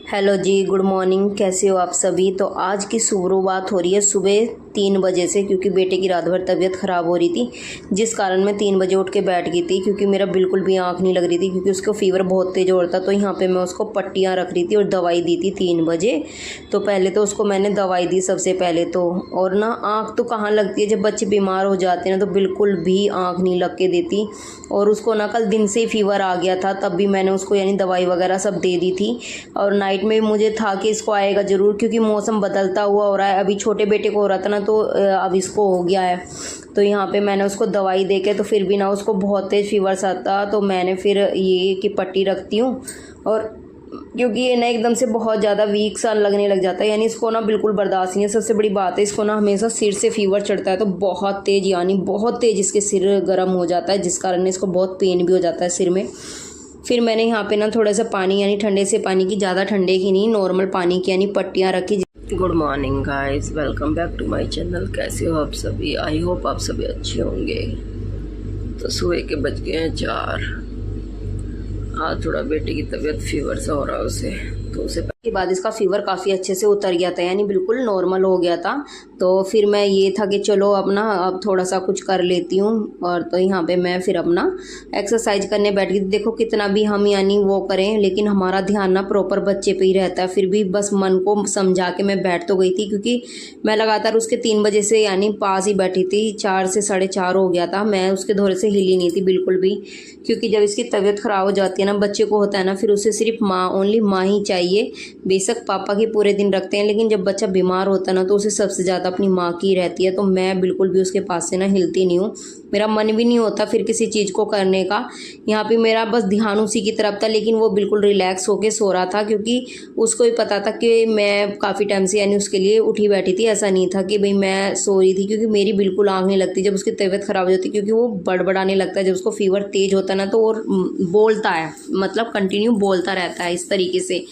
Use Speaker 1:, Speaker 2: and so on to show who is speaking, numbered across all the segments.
Speaker 1: Hello जी, good morning. कैसे हो आप सभी। तो आज की शुरुआत हो रही है सुबह 3 बजे से, क्योंकि बेटे की रात भर तबीयत ख़राब हो रही थी, जिस कारण मैं 3 बजे उठ के बैठ गई थी, क्योंकि मेरा बिल्कुल भी आँख नहीं लग रही थी, क्योंकि उसको फीवर बहुत तेज़ हो रहा था। तो यहाँ पे मैं उसको पट्टियाँ रख रही थी और दवाई दी थी 3 बजे। तो पहले तो उसको मैंने दवाई दी सबसे पहले तो। और ना आँख तो कहाँ लगती है, जब बच्चे बीमार हो जाते हैं ना तो बिल्कुल भी आँख नहीं लग के देती। और उसको ना कल दिन से ही फीवर आ गया था, तब भी मैंने उसको यानी दवाई वगैरह सब दे दी थी। और नाइट में मुझे था कि इसको आएगा ज़रूर, क्योंकि मौसम बदलता हुआ हो रहा है। अभी छोटे बेटे को हो रहा था ना, तो अब इसको हो गया है। तो यहाँ पे मैंने उसको दवाई दे के, तो फिर भी ना उसको बहुत तेज़ फीवर सा था। तो मैंने फिर ये कि पट्टी रखती हूँ, और क्योंकि ये ना एकदम से बहुत ज़्यादा वीक सा लगने लग जाता है, यानी इसको ना बिल्कुल बर्दाश्त नहीं है। सबसे बड़ी बात है, इसको ना हमेशा सिर से फीवर चढ़ता है, तो बहुत तेज़, यानी बहुत तेज़ इसके सिर गर्म हो जाता है, जिस कारण इसको बहुत पेन भी हो जाता है सिर में। फिर मैंने यहाँ पे ना थोड़ा सा पानी, यानी ठंडे से पानी की, ज़्यादा ठंडे की नहीं, नॉर्मल पानी की यानी पट्टियाँ रखी। Good morning guys, welcome back to my channel. कैसे हो आप सभी। आई होप आप सभी अच्छे होंगे। तो सुबह के बज गए हैं 4। आज थोड़ा बेटे की तबीयत फीवर सा हो रहा है उसे, तो उसे के बाद इसका फीवर काफ़ी अच्छे से उतर गया था, यानी बिल्कुल नॉर्मल हो गया था। तो फिर मैं ये था कि चलो अपना अब थोड़ा सा कुछ कर लेती हूँ। और तो यहाँ पे मैं फिर अपना एक्सरसाइज करने बैठ गई। देखो कितना भी हम यानी वो करें, लेकिन हमारा ध्यान ना प्रॉपर बच्चे पे ही रहता है। फिर भी बस मन को समझा के मैं बैठ तो गई थी, क्योंकि मैं लगातार उसके 3 बजे से यानी पास ही बैठी थी। 4 से 4:30 हो गया था, मैं उसके दौरे से हिली नहीं थी बिल्कुल भी। क्योंकि जब इसकी तबीयत ख़राब हो जाती है ना, बच्चे को होता है ना, फिर उसे सिर्फ माँ, ओनली माँ ही चाहिए। बेशक पापा के पूरे दिन रखते हैं, लेकिन जब बच्चा बीमार होता है ना, तो उसे सबसे ज़्यादा अपनी माँ की रहती है। तो मैं बिल्कुल भी उसके पास से ना हिलती नहीं हूँ, मेरा मन भी नहीं होता फिर किसी चीज़ को करने का। यहाँ पे मेरा बस ध्यान उसी की तरफ था, लेकिन वो बिल्कुल रिलैक्स होके सो रहा था, क्योंकि उसको भी पता था कि मैं काफ़ी टाइम से यानी उसके लिए उठी बैठी थी। ऐसा नहीं था कि भाई मैं सो रही थी, क्योंकि मेरी बिल्कुल आँख नहीं लगती जब उसकी तबीयत ख़राब हो जाती, क्योंकि वो बड़बड़ाने लगता है जब उसको फीवर तेज़ होता है ना, तो और बोलता है, मतलब कंटिन्यू बोलता रहता है इस तरीके से।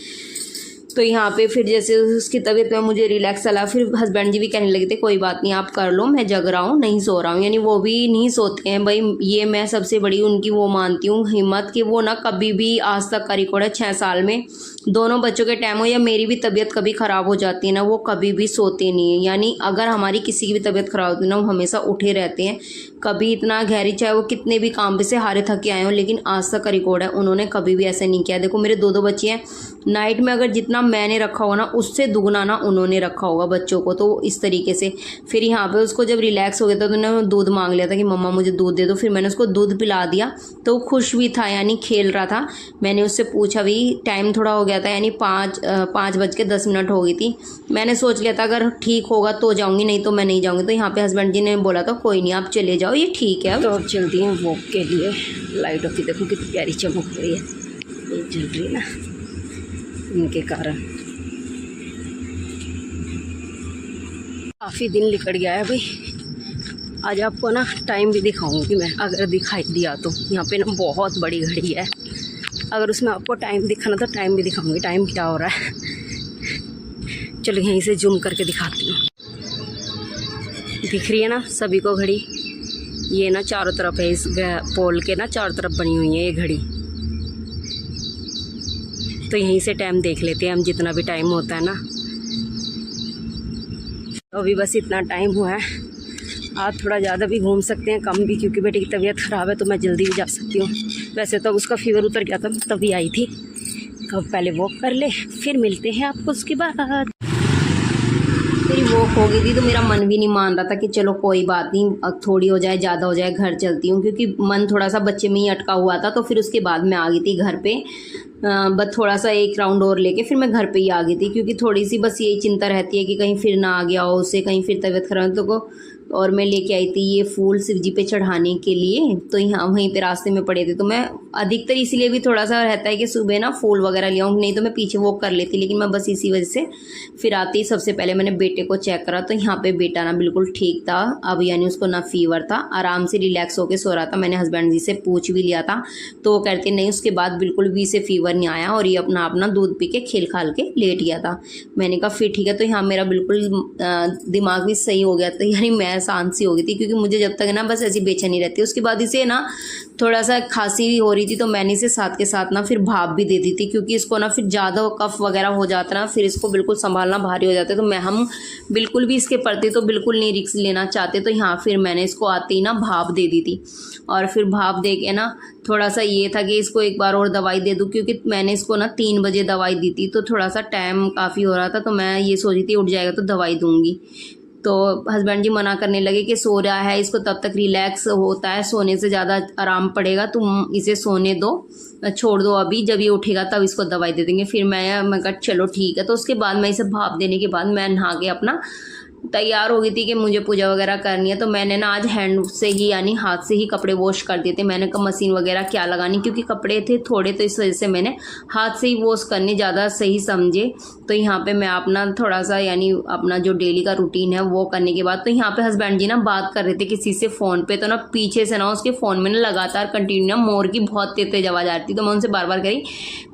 Speaker 1: तो यहाँ पे फिर जैसे उसकी तबीयत में मुझे रिलैक्स चला, फिर हस्बैंड जी भी कहने लगे थे कोई बात नहीं आप कर लो, मैं जग रहा हूँ, नहीं सो रहा हूँ। यानी वो भी नहीं सोते हैं भाई, ये मैं सबसे बड़ी उनकी वो मानती हूँ हिम्मत, कि वो ना कभी भी, आज तक का रिकॉर्ड है 6 साल में, दोनों बच्चों के टाइम हो या मेरी भी तबीयत कभी ख़राब हो जाती है ना, वो कभी भी सोते नहीं है। यानी अगर हमारी किसी की भी तबीयत ख़राब होती है ना, वो हमेशा उठे रहते हैं। कभी इतना गहरी, चाहे वो कितने भी काम पे से हारे थके आए हों, लेकिन आज तक का रिकॉर्ड है, उन्होंने कभी भी ऐसा नहीं किया। देखो मेरे 2 बच्चे हैं, नाइट में अगर जितना मैंने रखा होगा ना, उससे दुगना ना उन्होंने रखा होगा बच्चों को। तो इस तरीके से फिर यहाँ पे उसको जब रिलैक्स हो गया था, तो उन्होंने दूध मांग लिया था कि मम्मा मुझे दूध दे दो। फिर मैंने उसको दूध पिला दिया, तो वो खुश भी था, यानी खेल रहा था। मैंने उससे पूछा भी, टाइम थोड़ा हो गया था, यानी 5:10 हो गई थी। मैंने सोच लिया था अगर ठीक होगा तो जाऊँगी, नहीं तो मैं नहीं जाऊँगी। तो यहाँ पे हस्बैंड जी ने बोला था कोई नहीं आप चले जाओ, ये ठीक है। तो अब चलती हैं वॉक के लिए। लाइटों की देखो कितनी प्यारी चमक रही है, ये चल रही है ना इनके कारण। काफ़ी दिन निकल गया है भाई। आज आपको ना टाइम भी दिखाऊंगी मैं, अगर दिखाई दिया तो। यहाँ पे ना बहुत बड़ी घड़ी है, अगर उसमें आपको टाइम दिखाना तो टाइम भी दिखाऊंगी, टाइम क्या हो रहा है। चलो यहीं से जूम करके दिखाती हूँ। दिख रही है ना सभी को घड़ी। ये ना चारों तरफ है, इस पोल के ना चारों तरफ बनी हुई है ये घड़ी। तो यहीं से टाइम देख लेते हैं हम, जितना भी टाइम होता है ना। तो अभी बस इतना टाइम हुआ है। आज थोड़ा ज़्यादा भी घूम सकते हैं, कम भी, क्योंकि बेटे की तबीयत ख़राब है, तो मैं जल्दी भी जा सकती हूँ। वैसे तो उसका फीवर उतर गया था तभी आई थी। तो पहले वॉक कर ले, फिर मिलते हैं आपको उसके बाद। मेरी वॉक हो गई थी, तो मेरा मन भी नहीं मान रहा था कि चलो कोई बात नहीं, अब थोड़ी हो जाए, ज़्यादा हो जाए, घर चलती हूँ, क्योंकि मन थोड़ा सा बच्चे में ही अटका हुआ था। तो फिर उसके बाद मैं आ गई थी घर पे। बस थोड़ा सा एक राउंड और लेके फिर मैं घर पे ही आ गई थी, क्योंकि थोड़ी सी बस यही चिंता रहती है कि कहीं फिर ना आ गया हो उसे, कहीं फिर तबीयत खराब तो को। और मैं लेके आई थी ये फूल शिव जी पे चढ़ाने के लिए, तो यहाँ वहीं पे रास्ते में पड़े थे। तो मैं अधिकतर इसलिए भी थोड़ा सा रहता है कि सुबह ना फूल वगैरह ले आऊँ, नहीं तो मैं पीछे वॉक कर लेती, लेकिन मैं बस इसी वजह से फिर आती ही सबसे पहले मैंने बेटे को चेक करा। तो यहाँ पे बेटा ना बिल्कुल ठीक था अब, यानी उसको ना फीवर था, आराम से रिलैक्स होकर सो रहा था। मैंने हस्बैंड जी से पूछ भी लिया था, तो वो कहते नहीं उसके बाद बिल्कुल भी इसे फीवर नहीं आया, और ये अपना अपना दूध पी के खेल खाल के लेट गया था। मैंने कहा फिर ठीक है। तो यहाँ मेरा बिल्कुल दिमाग भी सही हो गया था, यानी मैं शांत सी हो गई थी, क्योंकि मुझे जब तक ना बस ऐसी बेचैनी रहती है। उसके बाद इसे ना थोड़ा सा खांसी भी हो रही थी, तो मैंने इसे साथ के साथ ना फिर भाप भी दे दी थी, क्योंकि इसको ना फिर ज़्यादा कफ वगैरह हो जाता ना, फिर इसको बिल्कुल संभालना भारी हो जाता है। तो हम बिल्कुल भी इसके प्रति तो बिल्कुल नहीं रिस्क लेना चाहते। तो यहाँ फिर मैंने इसको आते ही ना भाप दे दी थी, और फिर भाप दे के ना थोड़ा सा ये था कि इसको एक बार और दवाई दे दूँ, क्योंकि मैंने इसको ना 3 बजे दवाई दी थी, तो थोड़ा सा टाइम काफ़ी हो रहा था। तो मैं ये सोच रही थी उठ जाएगा तो दवाई दूँगी। तो हस्बैंड जी मना करने लगे कि सो रहा है, इसको तब तक रिलैक्स होता है, सोने से ज़्यादा आराम पड़ेगा, तुम इसे सोने दो, छोड़ दो अभी, जब ये उठेगा तब इसको दवाई दे देंगे। फिर मैं कहा चलो ठीक है। तो उसके बाद मैं इसे भाप देने के बाद मैं नहा के अपना तैयार हो गई थी कि मुझे पूजा वगैरह करनी है। तो मैंने ना आज हैंड से ही यानी हाथ से ही कपड़े वॉश कर दिए थे। मैंने कहा मशीन वगैरह क्या लगानी, क्योंकि कपड़े थे थोड़े, तो इस वजह से मैंने हाथ से ही वॉश करने ज़्यादा सही समझे। तो यहाँ पे मैं अपना थोड़ा सा यानी अपना जो डेली का रूटीन है वो करने के बाद, तो यहाँ पे हस्बैंड जी ना बात कर रहे थे किसी से फ़ोन पे, तो ना पीछे से ना उसके फ़ोन में ना लगातार कंटिन्यू ना मोर की बहुत तेज आवाज़ आ रही थी। तो मैं उनसे बार बार कही,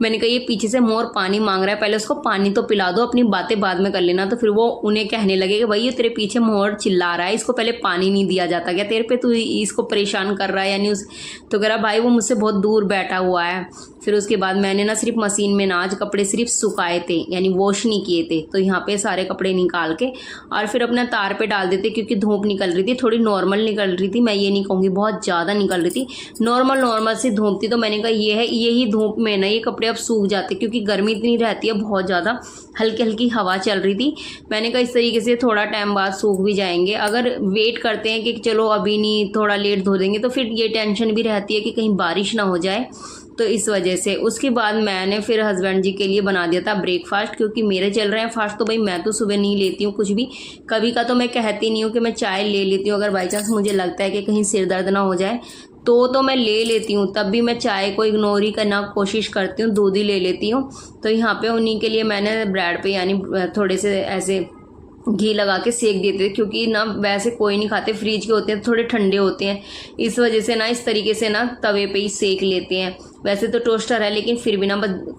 Speaker 1: मैंने कहा ये पीछे से मोर पानी मांग रहा है, पहले उसको पानी तो पिला दो, अपनी बातें बाद में कर लेना। तो फिर वो उन्हें कहने लगे कि भाई ये तेरे पीछे मोर चिल्ला रहा है, इसको पहले पानी नहीं दिया जाता क्या तेरे पे, तू इसको परेशान कर रहा है यानी उस। तो कह रहा भाई वो मुझसे बहुत दूर बैठा हुआ है। फिर उसके बाद मैंने ना सिर्फ मशीन में ना आज कपड़े सिर्फ सुखाए थे, यानी वॉश नहीं किए थे। तो यहाँ पे सारे कपड़े निकाल के और फिर अपने तार पे डाल देते, क्योंकि धूप निकल रही थी, थोड़ी नॉर्मल निकल रही थी, मैं ये नहीं कहूँगी बहुत ज़्यादा निकल रही थी, नॉर्मल सी धूप थी। तो मैंने कहा ये है, यही धूप में ना ये कपड़े अब सूख जाते, क्योंकि गर्मी इतनी रहती है बहुत ज़्यादा, हल्की हल्की हवा चल रही थी। मैंने कहा इस तरीके से थोड़ा टाइम बाद सूख भी जाएंगे। अगर वेट करते हैं कि चलो अभी नहीं, थोड़ा लेट धो देंगे, तो फिर ये टेंशन भी रहती है कि कहीं बारिश ना हो जाए, तो इस वजह से। उसके बाद मैंने फिर हस्बैंड जी के लिए बना दिया था ब्रेकफास्ट, क्योंकि मेरे चल रहे हैं फास्ट। तो भाई मैं तो सुबह नहीं लेती हूँ कुछ भी, कभी का तो मैं कहती नहीं हूँ कि मैं चाय ले लेती हूँ, अगर बाई चांस मुझे लगता है कि कहीं सिर दर्द ना हो जाए तो मैं ले लेती हूँ, तब भी मैं चाय को इग्नोर ही करना कोशिश करती हूँ, दूध ही ले लेती हूँ। तो यहाँ पे उन्हीं के लिए मैंने ब्रेड पे यानी थोड़े से ऐसे घी लगा के सेक देते थे, क्योंकि ना वैसे कोई नहीं खाते, फ्रिज के होते हैं, थोड़े ठंडे होते हैं, इस वजह से ना इस तरीके से ना तवे पे ही सेक लेते हैं। वैसे तो टोस्टर है, लेकिन फिर भी ना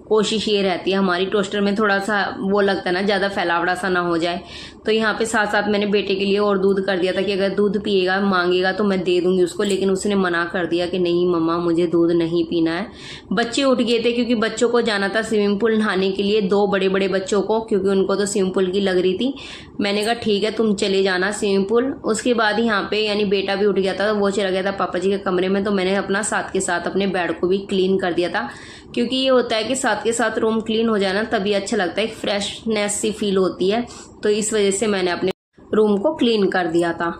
Speaker 1: कोशिश ये रहती है हमारी, टोस्टर में थोड़ा सा वो लगता है ना, ज़्यादा फैलावड़ा सा ना हो जाए। तो यहाँ पे साथ साथ मैंने बेटे के लिए और दूध कर दिया था कि अगर दूध पिएगा मांगेगा तो मैं दे दूंगी उसको, लेकिन उसने मना कर दिया कि नहीं मम्मा मुझे दूध नहीं पीना है। बच्चे उठ गए थे, क्योंकि बच्चों को जाना था स्विमिंग पूल नहाने के लिए, 2 बड़े बड़े बच्चों को, क्योंकि उनको तो स्विमिंग पूल की लग रही थी। मैंने कहा ठीक है तुम चले जाना स्विमिंग पूल। उसके बाद यहाँ पे यानी बेटा भी उठ गया था, वो चला गया था पापा जी के कमरे में। तो मैंने अपना साथ के साथ अपने बेड को भी क्लीन कर दिया था, क्योंकि ये होता है कि साथ के साथ रूम क्लीन हो जाए ना तभी अच्छा लगता है, एक फ्रेशनेस सी फील होती है। तो इस वजह से मैंने अपने रूम को क्लीन कर दिया था।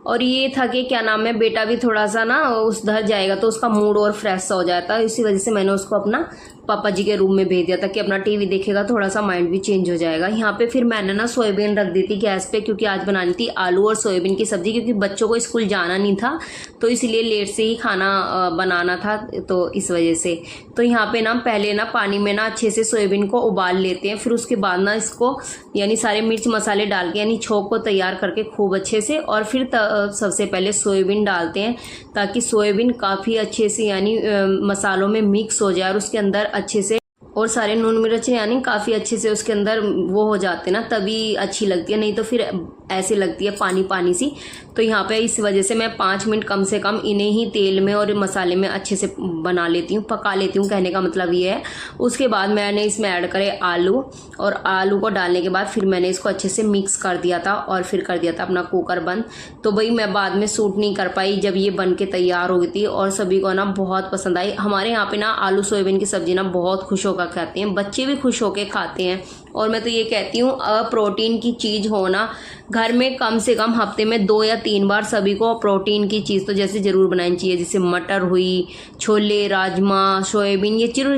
Speaker 1: और ये था कि क्या नाम है, बेटा भी थोड़ा सा ना उस धर जाएगा तो उसका मूड और फ्रेश हो जाता है, इसी वजह से मैंने उसको अपना पापा जी के रूम में भेज दिया था कि अपना टीवी देखेगा, थोड़ा सा माइंड भी चेंज हो जाएगा। यहाँ पे फिर मैंने ना सोयाबीन रख दी थी गैस पे, क्योंकि आज बनानी थी आलू और सोयाबीन की सब्जी, क्योंकि बच्चों को स्कूल जाना नहीं था, तो इसलिए लेट से ही खाना बनाना था, तो इस वजह से। तो यहाँ पे ना पहले ना पानी में ना अच्छे से सोयाबीन को उबाल लेते हैं, फिर उसके बाद ना इसको यानी सारे मिर्च मसाले डाल के यानी छोंक को तैयार करके खूब अच्छे से, और फिर सबसे पहले सोयाबीन डालते हैं, ताकि सोयाबीन काफ़ी अच्छे से यानी मसालों में मिक्स हो जाए और उसके अंदर अच्छे से, और सारे नून मिर्च यानी काफ़ी अच्छे से उसके अंदर वो हो जाते हैं ना, तभी अच्छी लगती है, नहीं तो फिर ऐसे लगती है पानी पानी सी। तो यहाँ पे इस वजह से मैं 5 मिनट कम से कम इन्हें ही तेल में और मसाले में अच्छे से बना लेती हूँ, पका लेती हूँ, कहने का मतलब ये है। उसके बाद मैंने इसमें ऐड करे आलू, और आलू को डालने के बाद फिर मैंने इसको अच्छे से मिक्स कर दिया था, और फिर कर दिया था अपना कुकर बंद। तो भाई मैं बाद में शूट नहीं कर पाई जब ये बन के तैयार हो गई थी, और सभी को ना बहुत पसंद आई। हमारे यहाँ पे ना आलू सोयाबीन की सब्जी ना बहुत खुश होकर खाते हैं, बच्चे भी खुश होकर खाते हैं। और मैं तो ये कहती हूँ प्रोटीन की चीज़ होना घर में कम से कम हफ्ते में 2 या 3 बार सभी को प्रोटीन की चीज़ तो जैसे ज़रूर बनानी चाहिए, जैसे मटर हुई, छोले, राजमा, सोयाबीन, ये जरूर